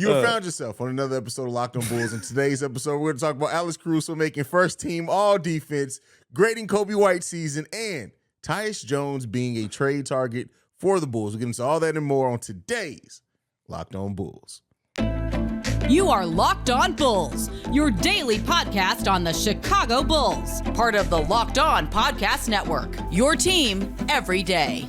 You have found yourself on another episode of Locked on Bulls. In today's episode, we're going to talk about Alex Caruso making first team all defense, grading Coby White season, and Tyus Jones being a trade target for the Bulls. We'll get into all that and more on today's Locked on Bulls. You are Locked on Bulls, your daily podcast on the Chicago Bulls, part of the Locked On Podcast Network, your team every day.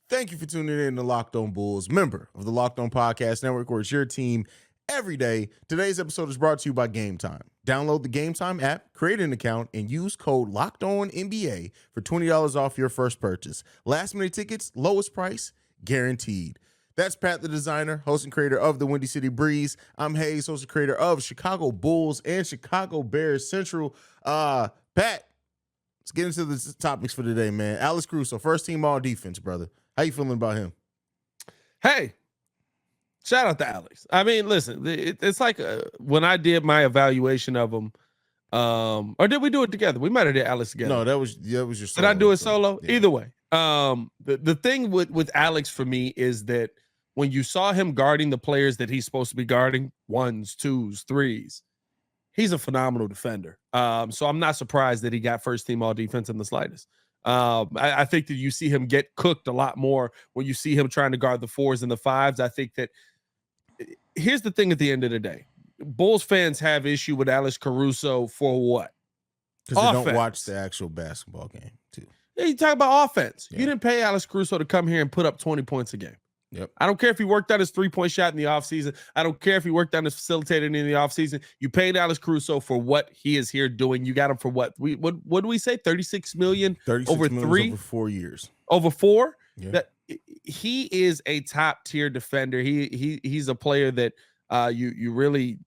Thank you for tuning in to Locked on Bulls, member of the Locked on Podcast Network, where it's your team every day. Today's episode is brought to you by Gametime. Download the Gametime app, create an account, and use code LOCKEDONNBA for $20 off your first purchase. Last minute tickets, lowest price, guaranteed. That's Pat the Designer, host and creator of the Windy City Breeze. I'm Haize, host and creator of Chicago Bulls and Chicago Bears Central. Pat, let's get into the topics for today, man. Alex Caruso, first team all defense, brother. How you feeling about him? Hey, shout out to Alex. I mean, listen, it's like when I did my evaluation of him, or did we do it together? We might have did Alex together. No, that was your solo. Did I do it solo? Yeah. Either way. The thing with Alex for me is that when you saw him guarding the players that he's supposed to be guarding, ones, twos, threes, he's a phenomenal defender. So I'm not surprised that he got first team all defense in the slightest. I think that you see him get cooked a lot more when you see him trying to guard the fours and the fives. I think that here's the thing at the end of the day. Bulls fans have issue with Alex Caruso for what? Because they don't watch the actual basketball game, too. Yeah, you talk about offense. Yeah. You didn't pay Alex Caruso to come here and put up 20 points a game. Yep. I don't care if he worked on his three-point shot in the offseason. I don't care if he worked on his facilitating in the offseason. You paid Alex Caruso for what he is here doing. You got him for what? What do we say? $36 million over 4 years. Over 4? Yeah. That he is a top-tier defender. He's a player that you really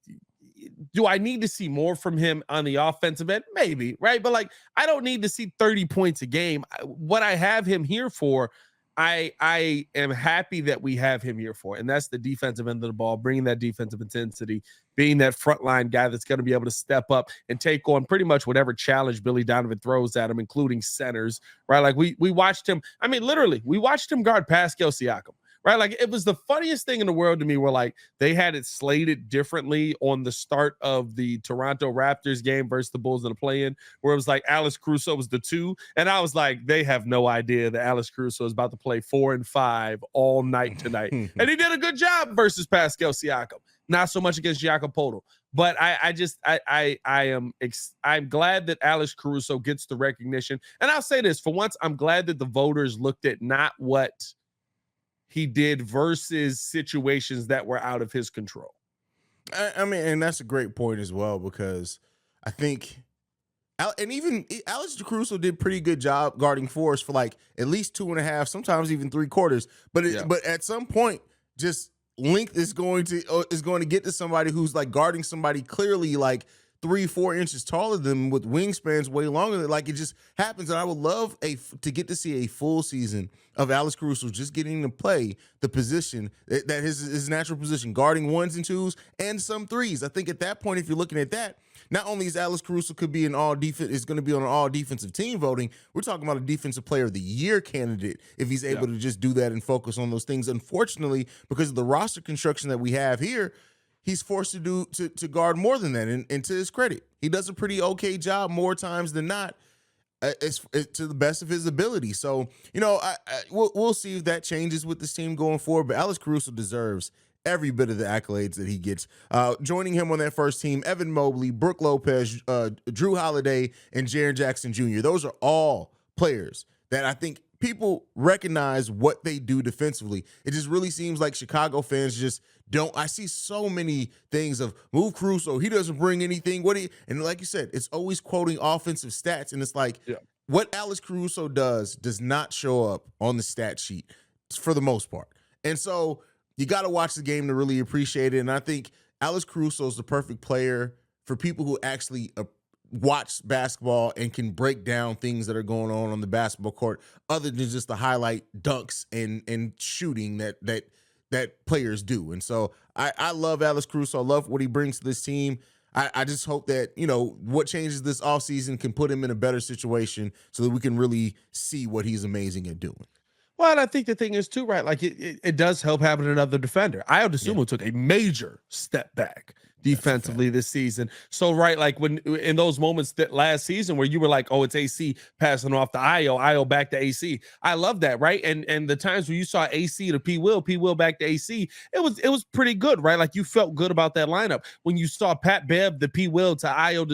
do. I need to see more from him on the offensive end? Maybe, right? But like, I don't need to see 30 points a game. What I have him here for, I am happy that we have him here for, and that's the defensive end of the ball, bringing that defensive intensity, being that frontline guy that's going to be able to step up and take on pretty much whatever challenge Billy Donovan throws at him, including centers, right? Like we watched him. I mean, literally, we watched him guard Pascal Siakam. Right, like it was the funniest thing in the world to me where like they had it slated differently on the start of the Toronto Raptors game versus the Bulls in the play-in, where it was like Alex Caruso was the 2, and I was like, they have no idea that Alex Caruso is about to play 4 and 5 all night tonight, and he did a good job versus Pascal Siakam. Not so much against Jakob Poeltl, but I'm glad that Alex Caruso gets the recognition, and I'll say this for once, I'm glad that the voters looked at not what he did versus situations that were out of his control. I mean, and that's a great point as well, because I think, and even Alex Caruso did pretty good job guarding fours for like at least 2.5, sometimes even 3/4. But but at some point, just length is going to get to somebody who's like guarding somebody clearly like 3-4 inches taller than them with wingspans way longer. Like it just happens, and I would love to get to see a full season of Alex Caruso just getting to play the position that his natural position, guarding ones and twos and some threes. I think at that point, if you're looking at that, not only is Alex Caruso could be is going to be on an all defensive team voting, we're talking about a defensive player of the year candidate if he's able to just do that and focus on those things. Unfortunately, because of the roster construction that we have here, he's forced to guard more than that. And to his credit, he does a pretty okay job more times than not, it's to the best of his ability. So, you know, we'll see if that changes with this team going forward. But Alex Caruso deserves every bit of the accolades that he gets. Joining him on that first team, Evan Mobley, Brook Lopez, Drew Holiday, and Jaren Jackson Jr. Those are all players that I think people recognize what they do defensively. It just really seems like Chicago fans just don't. I see so many things of move Caruso. He doesn't bring anything. And like you said, it's always quoting offensive stats. And it's like what Alex Caruso does not show up on the stat sheet for the most part. And so you got to watch the game to really appreciate it. And I think Alex Caruso is the perfect player for people who actually watch basketball and can break down things that are going on the basketball court other than just the highlight dunks and shooting that that players do. And so I love Alex Caruso. I love what he brings to this team. I just hope that, what changes this offseason can put him in a better situation so that we can really see what he's amazing at doing. Well, and I think the thing is too, right? Like it does help having another defender. Ayo Dosunmu took a major step back defensively this season. So, right, like when in those moments that last season where you were like, oh, it's AC passing off to Ayo back to AC. I love that, right? And the times where you saw AC to P. Will back to AC, it was pretty good, right? Like you felt good about that lineup. When you saw Pat Bev to P. Will to Ayo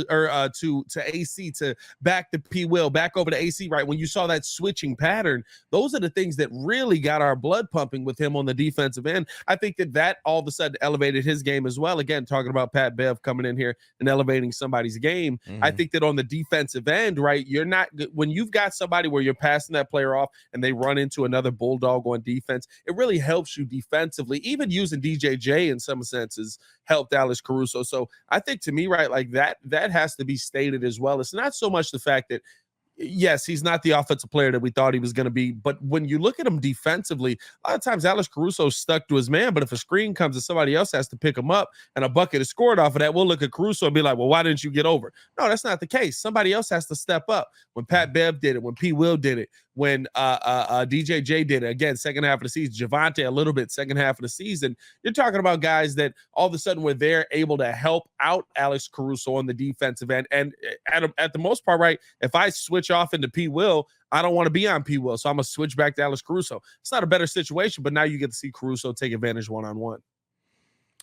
to AC to back to P. Will back over to AC, right? When you saw that switching pattern, those are the things that really got our blood pumping with him on the defensive end. I think that all of a sudden elevated his game as well. Again, talking about Pat Bev coming in here and elevating somebody's game. I think that on the defensive end, right, you're not, when you've got somebody where you're passing that player off and they run into another bulldog on defense, it really helps you defensively. Even using DJJ in some senses helped Alex Caruso. So I think to me, right, like that has to be stated as well. It's not so much the fact that yes, he's not the offensive player that we thought he was going to be. But when you look at him defensively, a lot of times Alex Caruso stuck to his man. But if a screen comes and somebody else has to pick him up and a bucket is scored off of that, we'll look at Caruso and be like, well, why didn't you get over? No, that's not the case. Somebody else has to step up. When Pat Bev did it, when P. Will did it, when DJJ did it, again, second half of the season, Javonte a little bit, second half of the season, you're talking about guys that all of a sudden were there able to help out Alex Caruso on the defensive end. And at the most part, right, if I switch off into P. Will, I don't want to be on P. Will, so I'm going to switch back to Alex Caruso. It's not a better situation, but now you get to see Caruso take advantage one-on-one.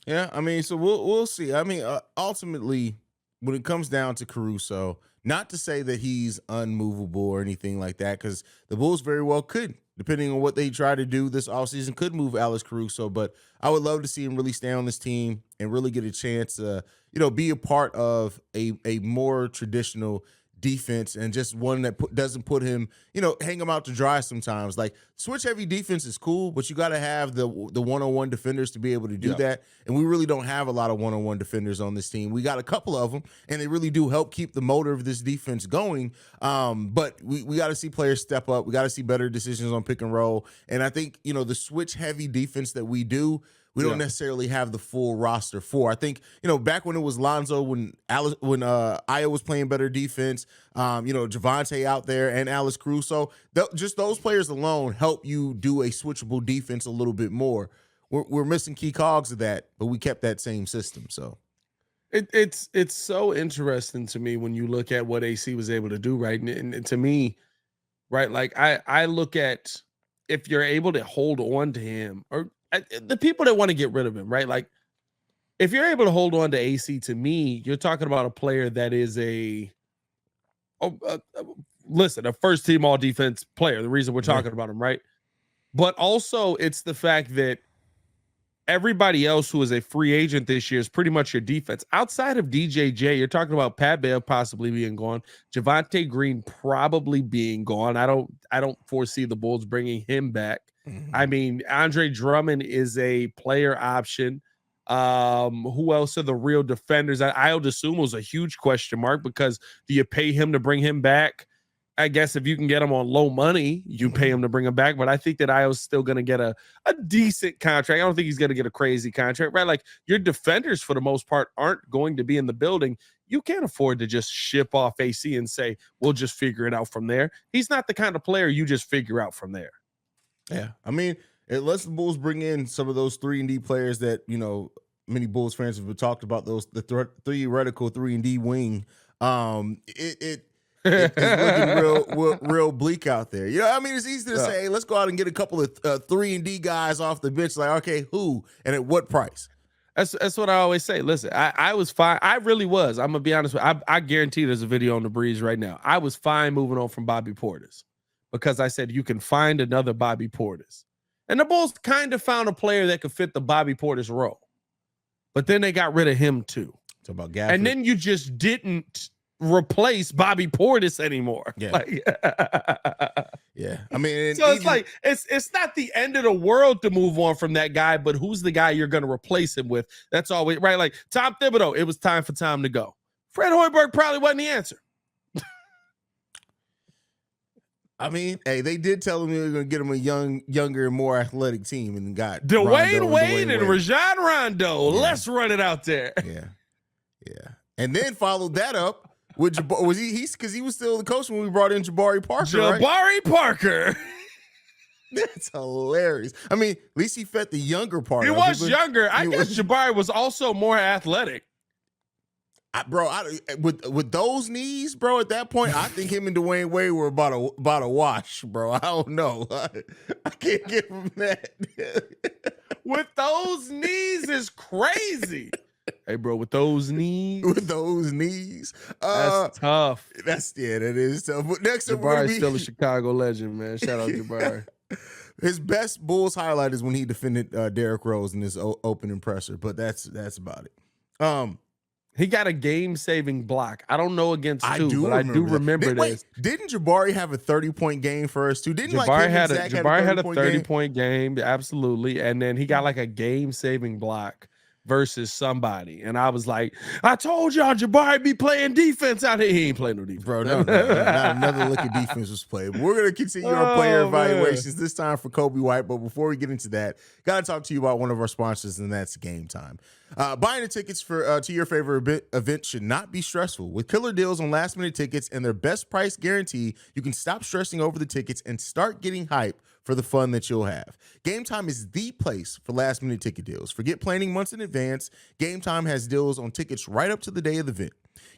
Yeah, I mean, so we'll see. I mean, ultimately, when it comes down to Caruso, not to say that he's unmovable or anything like that, because the Bulls very well could, depending on what they try to do this offseason, could move Alex Caruso. But I would love to see him really stay on this team and really get a chance to, be a part of a more traditional defense and just one that doesn't put him, hang him out to dry sometimes. Like switch heavy defense is cool, but you got to have the one-on-one defenders to be able to do that. And we really don't have a lot of one-on-one defenders on this team. We got a couple of them, and they really do help keep the motor of this defense going. But we got to see players step up. We got to see better decisions on pick and roll. And I think, the switch heavy defense that we do, we don't necessarily have the full roster for. I think, back when it was Lonzo, when Ayo was playing better defense, Javonte out there and Alex Caruso, just those players alone help you do a switchable defense a little bit more. We're missing key cogs of that, but we kept that same system. So it's so interesting to me when you look at what AC was able to do, right? And to me, right, like I look at if you're able to hold on to him or the people that want to get rid of him, right? Like, if you're able to hold on to AC, to me, you're talking about a player that is a first team all defense player. The reason we're talking about him, right? But also, it's the fact that everybody else who is a free agent this year is pretty much your defense. Outside of DJJ, you're talking about Pat Bev possibly being gone, Javonte Green probably being gone. I don't foresee the Bulls bringing him back. I mean, Andre Drummond is a player option. Who else are the real defenders? Ayo Dosunmu was a huge question mark because do you pay him to bring him back? I guess if you can get him on low money, you pay him to bring him back. But I think that Ayo's still going to get a decent contract. I don't think he's going to get a crazy contract, right? Like your defenders, for the most part, aren't going to be in the building. You can't afford to just ship off AC and say, we'll just figure it out from there. He's not the kind of player you just figure out from there. Yeah, I mean, it lets the Bulls bring in some of those 3-and-D players that, many Bulls fans have talked about, the theoretical 3-and-D wing. It is looking real bleak out there. I mean, it's easy to say, hey, let's go out and get a couple of 3-and-D guys off the bench. Like, okay, who and at what price? That's what I always say. Listen, I was fine. I really was. I'm going to be honest with you. I guarantee there's a video on the Breeze right now. I was fine moving on from Bobby Portis because I said you can find another Bobby Portis. And the Bulls kind of found a player that could fit the Bobby Portis role. But then they got rid of him too. Talk about Gafford. And then you just didn't replace Bobby Portis anymore. Yeah. Like, yeah. I mean, so it's like it's not the end of the world to move on from that guy, but who's the guy you're going to replace him with? That's always right. Like Tom Thibodeau, it was time for Tom to go. Fred Hoiberg probably wasn't the answer. I mean, hey, they did tell him they were going to get him a younger, and more athletic team, and got Dwayne Rondo Wade and Wade. Rajon Rondo. Yeah. Let's run it out there. Yeah, and then followed that up with was he's because he was still the coach when we brought in Jabari Parker. Jabari Parker. That's hilarious. I mean, at least he fed the younger part. He was younger. I guess Jabari was also more athletic. With those knees, bro, at that point, I think him and Dwayne Wade were about a wash, bro. I don't know. I can't give him that. With those knees is crazy. Hey, bro, with those knees. That's tough. That is tough. But next up, Jabari's still a Chicago legend, man. Shout out Jabari. His best Bulls highlight is when he defended Derrick Rose in his opening presser, but that's about it. He got a game-saving block. I don't know against two, but I do remember this. Didn't Jabari have a 30-point game for us too? Didn't Jabari had a 30-point game, absolutely, and then he got like a game-saving block versus somebody, and I was like, I told y'all Jabari be playing defense out here. He ain't playing no defense, bro. No, not another look at defense was played. We're gonna continue our player evaluations this time for Coby White, but before we get into that, gotta talk to you about one of our sponsors, and that's Gametime. Buying the tickets for to your favorite event should not be stressful. With killer deals on last-minute tickets and their best price guarantee, you can stop stressing over the tickets and start getting hype for the fun that you'll have. Gametime is the place for last-minute ticket deals. Forget planning months in advance. Gametime has deals on tickets right up to the day of the event.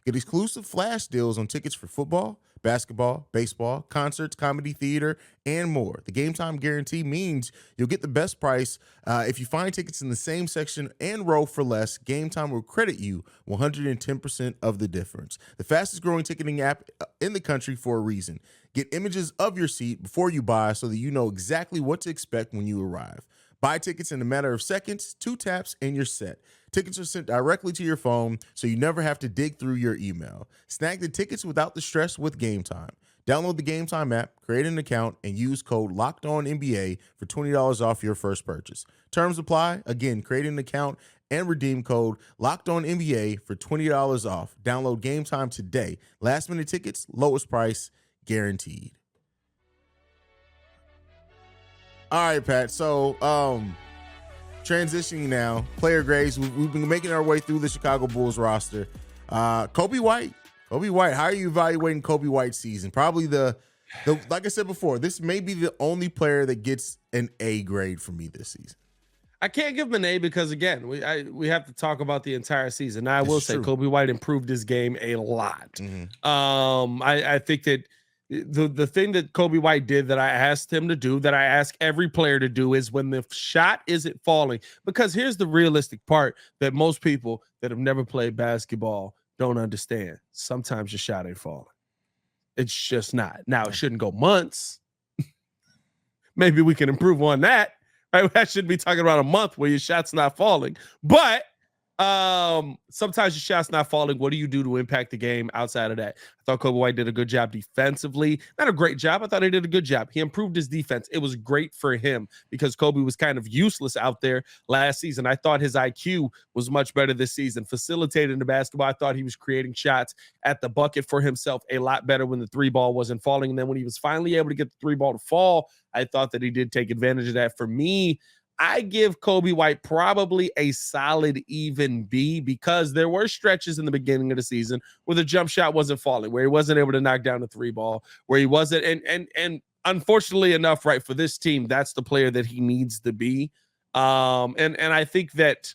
Get exclusive flash deals on tickets for football, basketball, baseball, concerts, comedy, theater, and more. The Gametime guarantee means you'll get the best price. If you find tickets in the same section and row for less, Gametime will credit you 110% of the difference. The fastest growing ticketing app in the country for a reason. Get images of your seat before you buy so that you know exactly what to expect when you arrive. Buy tickets in a matter of seconds, 2 taps, and you're set. Tickets are sent directly to your phone, so you never have to dig through your email. Snag the tickets without the stress with Gametime. Download the Gametime app, create an account, and use code LOCKEDONNBA for $20 off your first purchase. Terms apply. Again, create an account and redeem code LOCKEDONNBA for $20 off. Download Gametime today. Last minute tickets, lowest price, guaranteed. All right, Pat. So, transitioning now, player grades. We've been making our way through the Chicago Bulls roster. Coby White. How are you evaluating Coby White's season? Probably the like I said before, this may be the only player that gets an A grade from me this season. I can't give him an A because, again, we have to talk about the entire season. Now, I will say Coby White improved his game a lot. Mm-hmm. I think that the thing that Coby White did that I asked him to do, that I ask every player to do, is when the shot isn't falling. Because here's the realistic part that most people that have never played basketball don't understand. Sometimes your shot ain't falling. It's just not. Now, it shouldn't go months. Maybe we can improve on that. Right? I shouldn't be talking about a month where your shot's not falling. But sometimes your shot's not falling. What do you do to impact the game outside of that? I thought Coby White did a good job defensively. Not a great job. I thought he did a good job. He improved his defense. It was great for him because Coby was kind of useless out there last season. I thought his IQ was much better this season. Facilitating the basketball. I thought he was creating shots at the bucket for himself a lot better when the 3-ball wasn't falling. And then when he was finally able to get the 3-ball to fall, I thought that he did take advantage of that. For me, I give Coby White probably a solid even B because there were stretches in the beginning of the season where the jump shot wasn't falling, where he wasn't able to knock down the 3-ball, where he wasn't. And unfortunately enough, right, for this team, that's the player that he needs to be. And I think that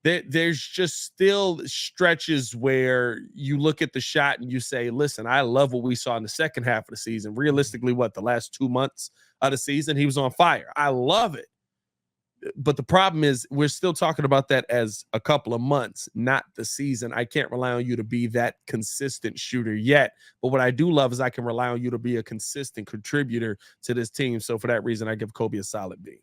there's just still stretches where you look at the shot and you say, listen, I love what we saw in the second half of the season. Realistically, the last 2 months of the season, he was on fire. I love it. But the problem is we're still talking about that as a couple of months, not the season. I can't rely on you to be that consistent shooter yet. But what I do love is I can rely on you to be a consistent contributor to this team. So for that reason, I give Coby a solid B.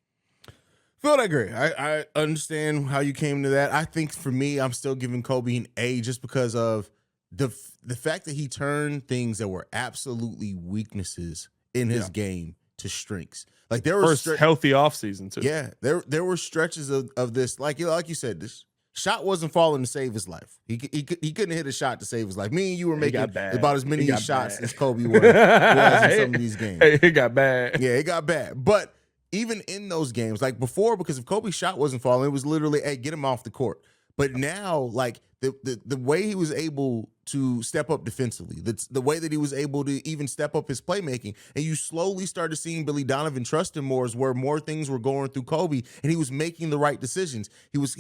Phil, I agree. I understand how you came to that. I think for me, I'm still giving Coby an A just because of the fact that he turned things that were absolutely weaknesses in his game to strengths. Like there were healthy offseason too. Yeah, there were stretches of this, like you said, this shot wasn't falling to save his life. He couldn't hit a shot to save his life. Me and you were making about as many shots as Coby was in some of these games. It got bad. Yeah, it got bad. But even in those games, like before, because if Coby's shot wasn't falling, it was literally, hey, get him off the court. But now, like the way he was able to step up defensively, the way that he was able to even step up his playmaking, and you slowly started seeing Billy Donovan trust him more, as where more things were going through Coby, and he was making the right decisions. He was,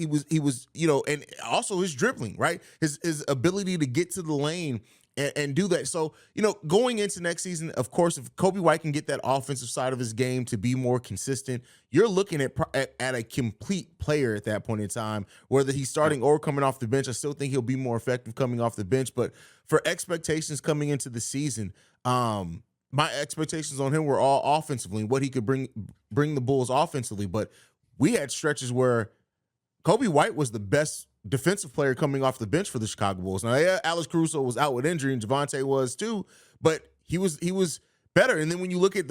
and also his dribbling, right? His ability to get to the lane and do that. So, going into next season, of course, if Coby White can get that offensive side of his game to be more consistent, you're looking at a complete player at that point in time, whether he's starting or coming off the bench. I still think he'll be more effective coming off the bench. But for expectations coming into the season, my expectations on him were all offensively and what he could bring the Bulls offensively. But we had stretches where Coby White was the best defensive player coming off the bench for the Chicago Bulls. Now, yeah, Alex Caruso was out with injury, and Javonte was too, but he was better. And then when you look at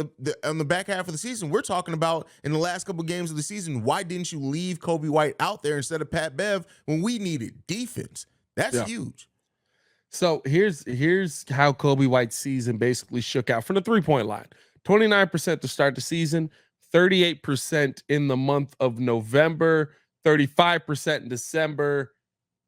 on the back half of the season, we're talking about in the last couple games of the season, why didn't you leave Coby White out there instead of Pat Bev when we needed defense? That's huge. So here's how Coby White's season basically shook out from the three-point line. 29% to start the season, 38% in the month of November, 35% in December,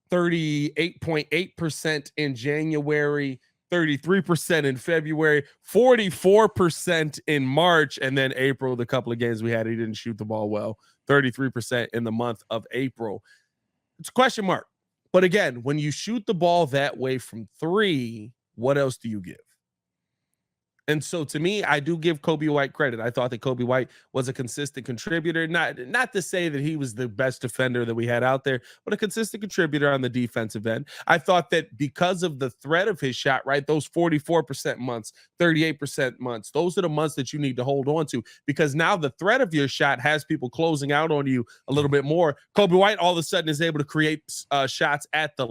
38.8% in January, 33% in February, 44% in March, and then April, the couple of games we had, he didn't shoot the ball well, 33% in the month of April. It's a question mark. But again, when you shoot the ball that way from three, what else do you give? And so to me, I do give Coby White credit. I thought that Coby White was a consistent contributor. Not to say that he was the best defender that we had out there, but a consistent contributor on the defensive end. I thought that because of the threat of his shot, right, those 44% months, 38% months, those are the months that you need to hold on to, because now the threat of your shot has people closing out on you a little bit more. Coby White all of a sudden is able to create shots at the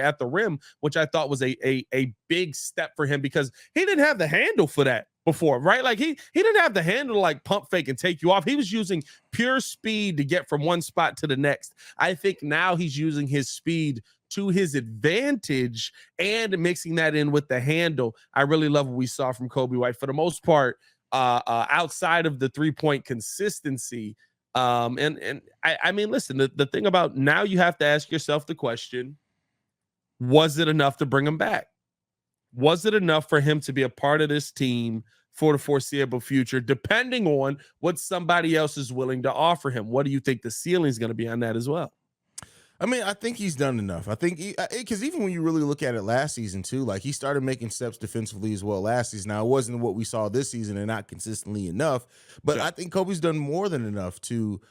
at the rim, which I thought was a big step for him, because he didn't have the handle for that before, right? Like he didn't have the handle to like pump fake and take you off. He was using pure speed to get from one spot to the next. I think now he's using his speed to his advantage and mixing that in with the handle. I really love what we saw from Coby White for the most part, outside of the 3-point consistency. I mean, listen, the thing about now, you have to ask yourself the question, was it enough to bring him back? Was it enough for him to be a part of this team for the foreseeable future, depending on what somebody else is willing to offer him? What do you think the ceiling is going to be on that as well? I mean, I think he's done enough. I think because even when you really look at it last season too, like he started making steps defensively as well last season. Now, it wasn't what we saw this season and not consistently enough, but I think Coby's done more than enough to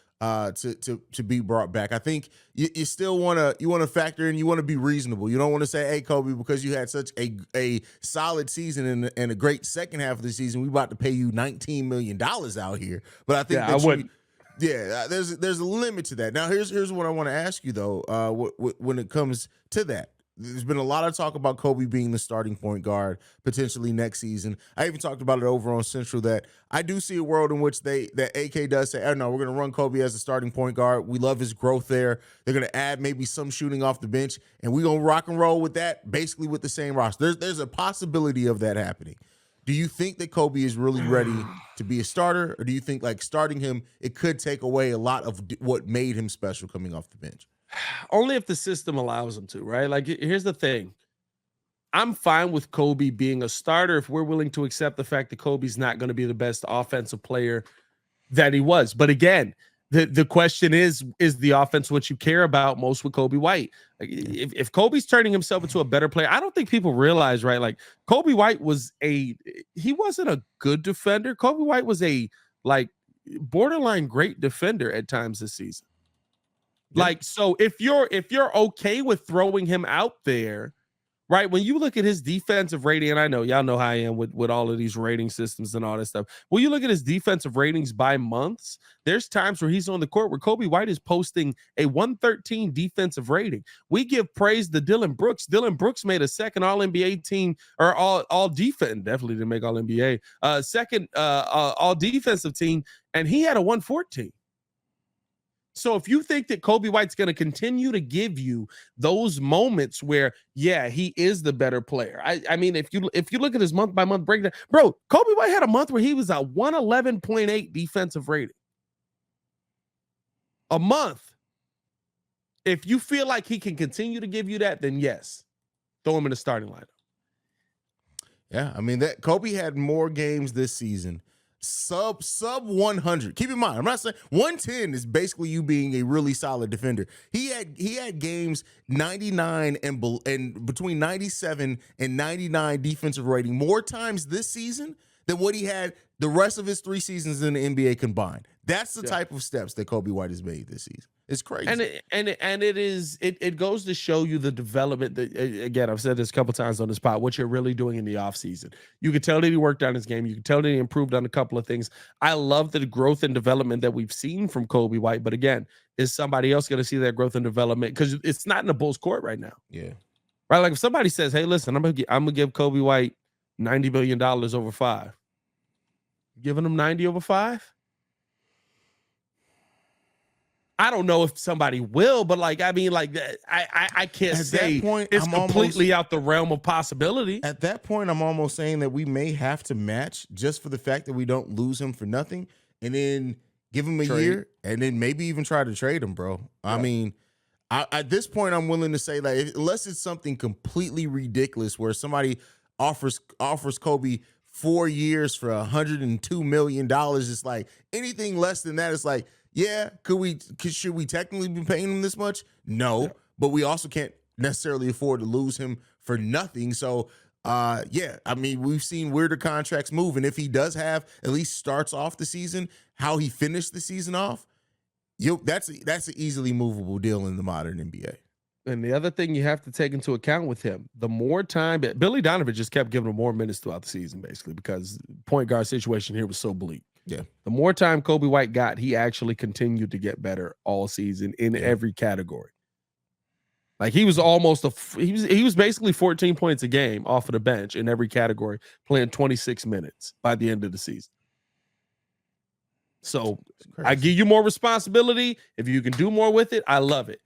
be brought back. I think you still want to factor in, you want to be reasonable. You don't want to say, hey, Coby, because you had such a solid season and a great second half of the season, we about to pay you $19 million out here. But I think I wouldn't. Yeah, there's a limit to that. Now, here's what I want to ask you though. When it comes to that, there's been a lot of talk about Coby being the starting point guard potentially next season. I even talked about it over on Central that I do see a world in which that AK does say, oh no, we're going to run Coby as a starting point guard. We love his growth there. They're going to add maybe some shooting off the bench, and we're going to rock and roll with that, basically with the same roster. There's a possibility of that happening. Do you think that Coby is really ready to be a starter, or do you think like starting him, it could take away a lot of what made him special coming off the bench? Only if the system allows him to, right? Like, here's the thing. I'm fine with Coby being a starter if we're willing to accept the fact that Kobe's not going to be the best offensive player that he was. But again, the question is the offense what you care about most with Coby White? Like, if Kobe's turning himself into a better player, I don't think people realize, right? Like, Coby White he wasn't a good defender. Coby White was a like borderline great defender at times this season. Like, so if you're okay with throwing him out there, right? When you look at his defensive rating, and I know y'all know how I am with all of these rating systems and all this stuff. When you look at his defensive ratings by months, there's times where he's on the court where Coby White is posting a 113 defensive rating. We give praise to Dillon Brooks. Dillon Brooks made a second All-NBA team, or all defense, definitely didn't make All-NBA, second all defensive team, and he had a 114. So if you think that Coby White's going to continue to give you those moments where, yeah, he is the better player. I mean, if you look at his month by month breakdown, bro, Coby White had a month where he was at 111.8 defensive rating. A month. If you feel like he can continue to give you that, then yes, throw him in the starting lineup. Yeah, I mean that Coby had more games this season. Sub 100. Keep in mind, I'm not saying 110 is basically you being a really solid defender. He had games 99 and between 97 and 99 defensive rating more times this season than what he had the rest of his 3 seasons in the NBA combined. That's the type of steps that Coby White has made this season. It's crazy. And it goes to show you the development that, again, I've said this a couple times on this pod, what you're really doing in the offseason. You can tell that he worked on his game. You can tell that he improved on a couple of things. I love the growth and development that we've seen from Coby White. But again, is somebody else going to see that growth and development? Because it's not in the Bulls court right now. Yeah. Right. Like if somebody says, hey, listen, I'm gonna give Coby White $90 million over 5. Giving him 90 over 5? I don't know if somebody will, but like, I mean, like, I can't say it's completely out the realm of possibility. At that point, I'm almost saying that we may have to match just for the fact that we don't lose him for nothing, and then give him a year, and then maybe even try to trade him, bro. Yeah. I mean, at this point, I'm willing to say that unless it's something completely ridiculous where somebody offers Coby 4 years for $102 million, it's like anything less than that, it's like, yeah, should we technically be paying him this much? No, but we also can't necessarily afford to lose him for nothing. So, yeah, I mean, we've seen weirder contracts move, and if he does have at least starts off the season how he finished the season off, that's an easily movable deal in the modern NBA. And the other thing you have to take into account with him, the more time Billy Donovan just kept giving him more minutes throughout the season, basically, because the point guard situation here was so bleak. Yeah. The more time Coby White got, he actually continued to get better all season in every category. Like he was almost he was basically 14 points a game off of the bench in every category, playing 26 minutes by the end of the season. So I give you more responsibility. If you can do more with it, I love it.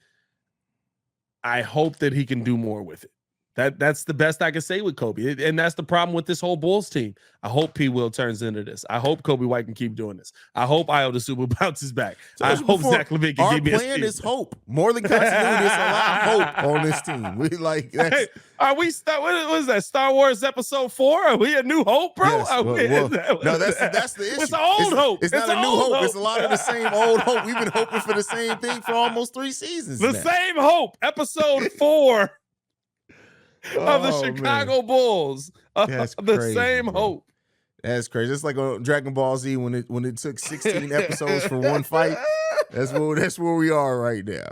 I hope that he can do more with it. That's the best I can say with Coby. And that's the problem with this whole Bulls team. I hope P. Will turns into this. I hope Coby White can keep doing this. I hope Io DeSumo bounces back. I hope Zach LaVine can give me a Our plan is hope. More than continuity, it's a lot of hope on this team. We like that's, hey, are we what is that? Star Wars episode 4? Are we a new hope, bro? Yes, no, that's the issue. It's an old hope. It's not a new hope. It's a lot of the same old hope. We've been hoping for the same thing for almost 3 seasons. The same hope. Episode 4. Of the Chicago Bulls. That's the crazy, same bro. hope. That's crazy. It's like on Dragon Ball Z when it took 16 episodes for one fight. That's where we are right now.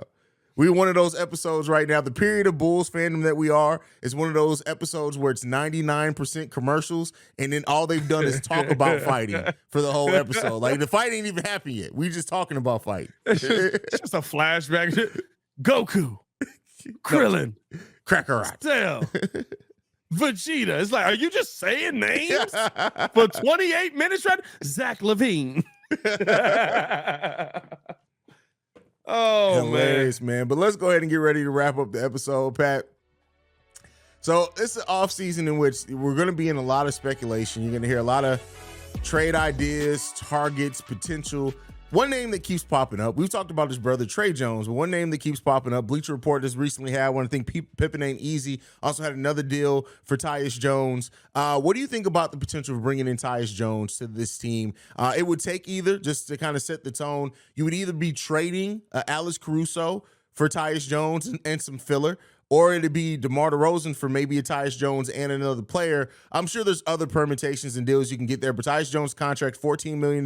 We're one of those episodes right now. The period of Bulls fandom that we are is one of those episodes where it's 99% commercials, and then all they've done is talk about fighting for the whole episode. Like the fight ain't even happened yet. We just talking about fight. It's just a flashback. Goku, Krillin. Kakarot. Cell, Vegeta. It's like, are you just saying names for 28 minutes? Right? Zach LaVine. Oh, hilarious, man. But let's go ahead and get ready to wrap up the episode, Pat. So it's an off season in which we're going to be in a lot of speculation. You're going to hear a lot of trade ideas, targets, potential. One name that keeps popping up, we've talked about his brother Trey Jones, but one name that keeps popping up, Bleacher Report just recently had one. I think Pippen ain't easy. Also had another deal for Tyus Jones. What do you think about the potential of bringing in Tyus Jones to this team? It would take either, just to kind of set the tone, you would either be trading Alex Caruso for Tyus Jones and some filler, or it'd be DeMar DeRozan for maybe a Tyus Jones and another player. I'm sure there's other permutations and deals you can get there, but Tyus Jones' contract, $14 million,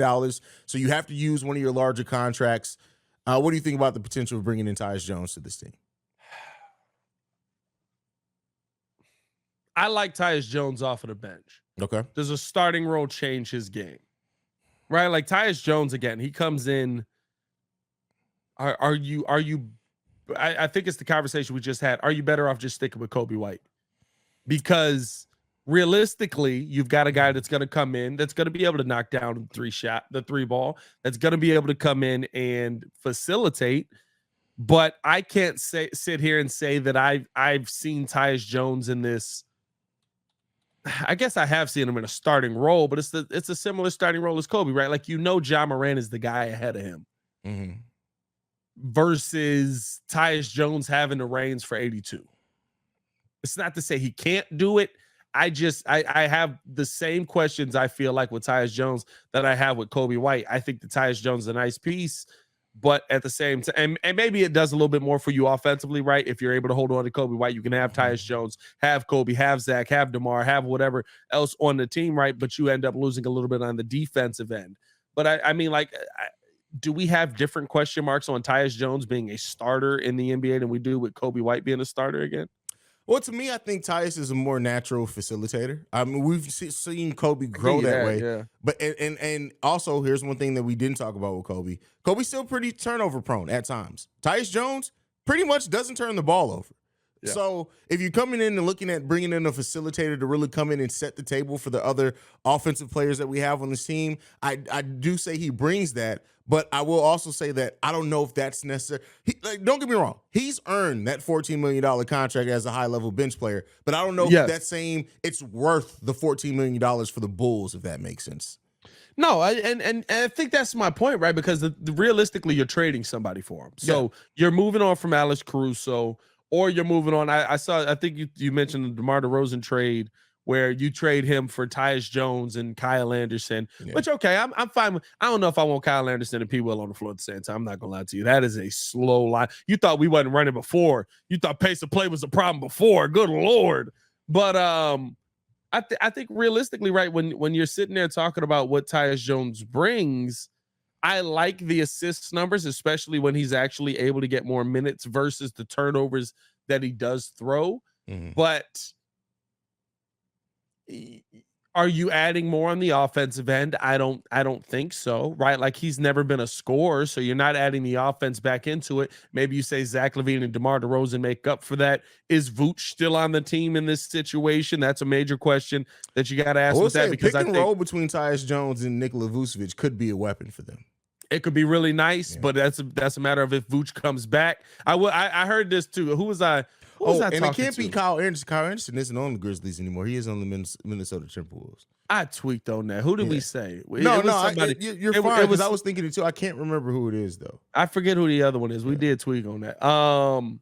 so you have to use one of your larger contracts. What do you think about the potential of bringing in Tyus Jones to this team? I like Tyus Jones off of the bench. Okay. Does a starting role change his game? Right? Like Tyus Jones, again, he comes in. Are you I think it's the conversation we just had. Are you better off just sticking with Coby White? Because realistically, you've got a guy that's going to come in, that's going to be able to knock down the three ball, that's going to be able to come in and facilitate. But I can't sit here and say that I've seen Tyus Jones in this. I guess I have seen him in a starting role, but it's a similar starting role as Coby, right? Like, Ja Morant is the guy ahead of him. Mm-hmm. Versus Tyus Jones having the reins for 82. It's not to say he can't do it. I have the same questions I feel like with Tyus Jones that I have with Coby White. I think the Tyus Jones is a nice piece, but at the same time, and maybe it does a little bit more for you offensively, right? If you're able to hold on to Coby White, you can have Tyus Jones, have Coby, have Zach, have DeMar, have whatever else on the team, right? But you end up losing a little bit on the defensive end. But I mean, like, do we have different question marks on Tyus Jones being a starter in the NBA than we do with Coby White being a starter again? Well, to me, I think Tyus is a more natural facilitator. I mean, we've seen Coby grow that way. Yeah. But and also, here's one thing that we didn't talk about with Coby. Coby's still pretty turnover prone at times. Tyus Jones pretty much doesn't turn the ball over. Yeah. So if you're coming in and looking at bringing in a facilitator to really come in and set the table for the other offensive players that we have on this team, I do say he brings that. But I will also say that I don't know if that's necessary. Don't get me wrong. He's earned that $14 million contract as a high-level bench player. But I don't know if it's worth the $14 million for the Bulls, if that makes sense. No, and I think that's my point, right? Because realistically, you're trading somebody for him. So you're moving on from Alex Caruso, or you're moving on. I think you mentioned the DeMar DeRozan trade, where you trade him for Tyus Jones and Kyle Anderson, which, okay, I'm fine with. I don't know if I want Kyle Anderson and P. Will on the floor at the same time. I'm not going to lie to you. That is a slow line. You thought we wasn't running before. You thought pace of play was a problem before. Good Lord. But I think realistically, right, when you're sitting there talking about what Tyus Jones brings, I like the assist numbers, especially when he's actually able to get more minutes versus the turnovers that he does throw. Mm-hmm. But are you adding more on the offensive end? I don't think so, right? Like, he's never been a scorer, so you're not adding the offense back into it. Maybe you say Zach LaVine and DeMar DeRozan make up for that. Is Vooch still on the team in this situation? That's a major question that you got to ask with that, because pick and roll between Tyus Jones and Nikola Vucevic could be a weapon for them. It could be really nice, but that's a matter of if Vooch comes back. I heard this too. Who was I? And it can't be Kyle Anderson. Kyle Anderson isn't on the Grizzlies anymore. He is on the Minnesota Timberwolves. I tweaked on that. Who did we say? You're fine, because I was thinking it too. I can't remember who it is, though. I forget who the other one is. We did tweak on that. I'm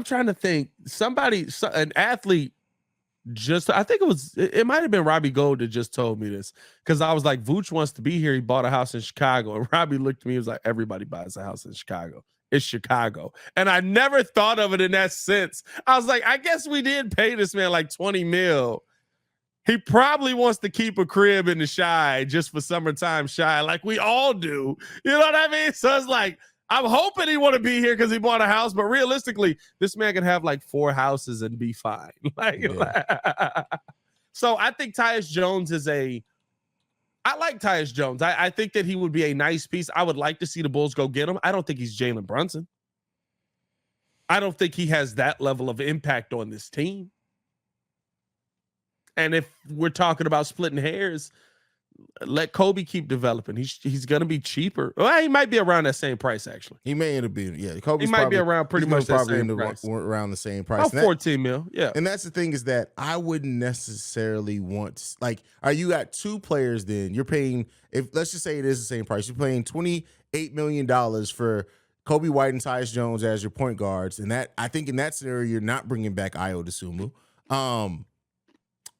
trying to think. An athlete I think it might have been Robbie Gold that just told me this, because I was like, Vooch wants to be here. He bought a house in Chicago. And Robbie looked at me. He was like, everybody buys a house in Chicago. It's Chicago. And I never thought of it in that sense. I was like, I guess we did pay this man like $20 million. He probably wants to keep a crib in the Chi just for summertime Chi, like we all do. You know what I mean? So it's like, I'm hoping he want to be here because he bought a house, but realistically, this man can have like 4 houses and be fine. So I think Tyus Jones I like Tyus Jones. I think that he would be a nice piece. I would like to see the Bulls go get him. I don't think he's Jalen Brunson. I don't think he has that level of impact on this team. And if we're talking about splitting hairs, let Coby keep developing. He's going to be cheaper. Well, he might be around that same price, actually. He may end up being, Coby's he might be around pretty much that same price. Around the same price. About $14 million, yeah. And that's the thing, is that I wouldn't necessarily want, like, you got 2 players then. You're paying, let's just say it is the same price. You're paying $28 million for Coby White and Tyus Jones as your point guards. And that, I think in that scenario, you're not bringing back Ayo Dosunmu.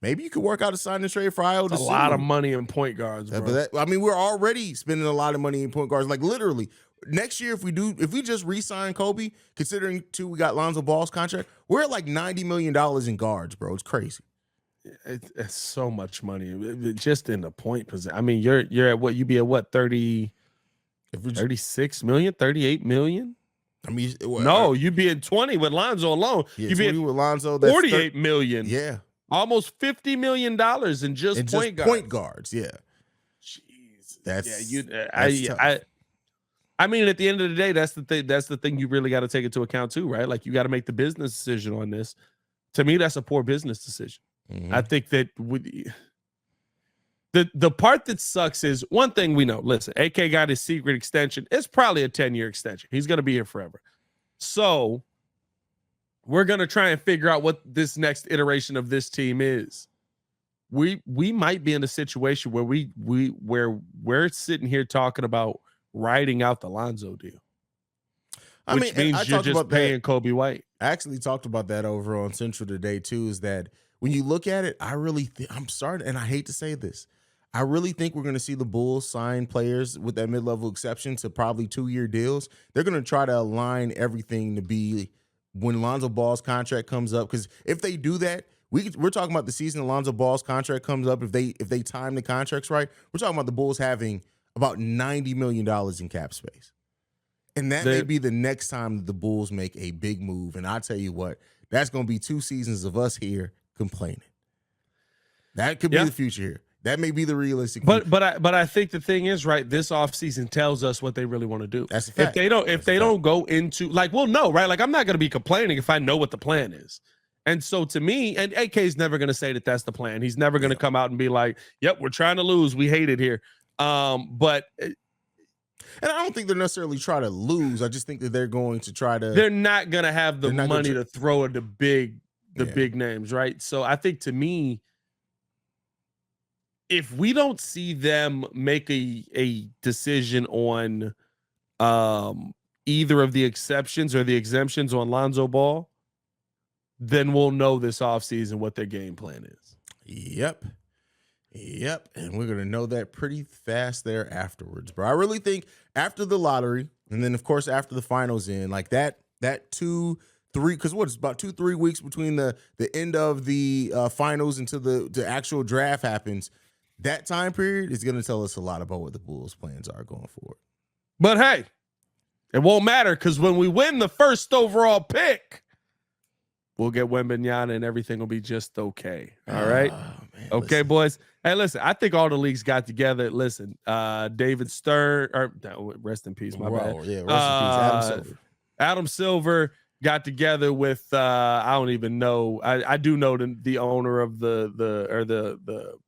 Maybe you could work out a sign and trade for Ayo Dosunmu. A lot of money in point guards, bro. But we're already spending a lot of money in point guards. Like, literally, next year, if we just re-sign Coby, considering too we got Lonzo Ball's contract, we're at like $90 million in guards, bro. It's crazy. It's so much money just in the point position. I mean, you're at what? You be at what, 36 million, 38 million? I mean, no, you'd be at 20 with Lonzo alone. You'd be at with Lonzo, 48 million. Yeah. Almost $50 million in just point guards. Yeah. Jeez. That's I mean, at the end of the day, that's the thing you really got to take into account too, right? Like, you got to make the business decision on this. To me, that's a poor business decision. I think that the part that sucks is one thing we know. Listen, AK got his secret extension. It's probably a 10-year extension. He's going to be here forever. So we're going to try and figure out what this next iteration of this team is. We might be in a situation where we're sitting here talking about writing out the Lonzo deal. Which means you're just paying Coby White. I actually talked about that over on Central today too, is that when you look at it, I really think I'm starting, and I hate to say this, I really think we're going to see the Bulls sign players with that mid-level exception to probably 2-year deals. They're going to try to align everything to be when Lonzo Ball's contract comes up. Because if they do that, we're talking about the season Lonzo Ball's contract comes up. If they time the contracts right, we're talking about the Bulls having about $90 million in cap space. And that may be the next time that the Bulls make a big move. And I tell you what, that's going to be 2 seasons of us here complaining. That could be the future here. That may be the realistic. But I think the thing is, right, this offseason tells us what they really want to do. That's a fact. If they don't go into, like, we'll know, right? Like, I'm not going to be complaining if I know what the plan is. And so to me, and AK is never going to say that that's the plan. He's never going to come out and be like, yep, we're trying to lose. We hate it here. And I don't think they're necessarily trying to lose. I just think that they're going to try to. They're not going to have the money to throw at the big names, right? So I think to me, if we don't see them make a decision on either of the exceptions or the exemptions on Lonzo Ball, then we'll know this offseason what their game plan is. Yep. And we're going to know that pretty fast there afterwards, bro. I really think after the lottery, and then, of course, after the finals in, like that 2-3, because it's about 2-3 weeks between the end of the finals until the actual draft happens, that time period is going to tell us a lot about what the Bulls' plans are going forward. But, hey, it won't matter because when we win the first overall pick, we'll get Wembanyama and everything will be just okay. All right? Man, okay, listen. Boys. Hey, listen, I think all the leagues got together. Listen, David Stern, rest in peace, my bad. Yeah, rest in peace, Adam Silver got together with, I don't even know. I do know the owner of the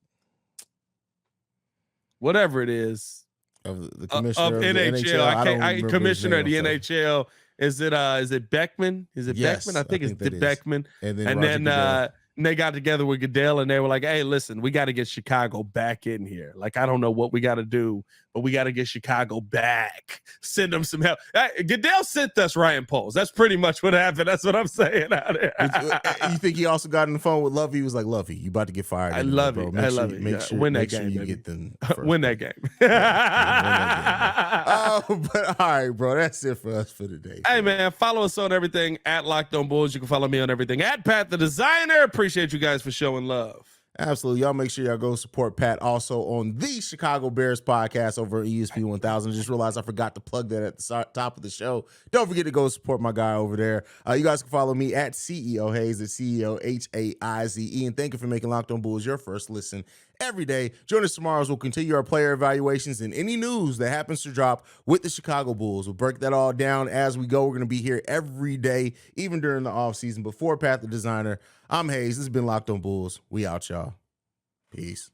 whatever it is. Of the commissioner of NHL. The NHL. Commissioner of the NHL. Is it Beckman? Is it Beckman? I think it's Beckman. And then they got together with Goodell and they were like, hey, listen, we got to get Chicago back in here. Like, I don't know what we got to do, but we got to get Chicago back. Send them some help. Goodell sent us Ryan Poles. That's pretty much what happened. That's what I'm saying out there. You think he also got on the phone with Lovey? He was like, Lovey, you about to get fired. I love it. Make sure win that make game, sure you baby. get them win that game. Win that game. But all right, bro. That's it for us for today. Hey, man, follow us on everything at Locked On Bulls. You can follow me on everything at Pat the Designer. Appreciate you guys for showing love. Absolutely. Y'all make sure y'all go support Pat also on the Chicago Bears podcast over at ESP 1000. Just realized I forgot to plug that at the top of the show. Don't forget to go support my guy over there. You guys can follow me at CEO Haize, at CEO Haize. And thank you for making Locked On Bulls your first listen every day. Join us tomorrow as we'll continue our player evaluations and any news that happens to drop with the Chicago Bulls. We'll break that all down as we go. We're going to be here every day, even during the offseason. Before Pat the Designer, I'm Haize. This has been Locked On Bulls. We out, y'all. Peace.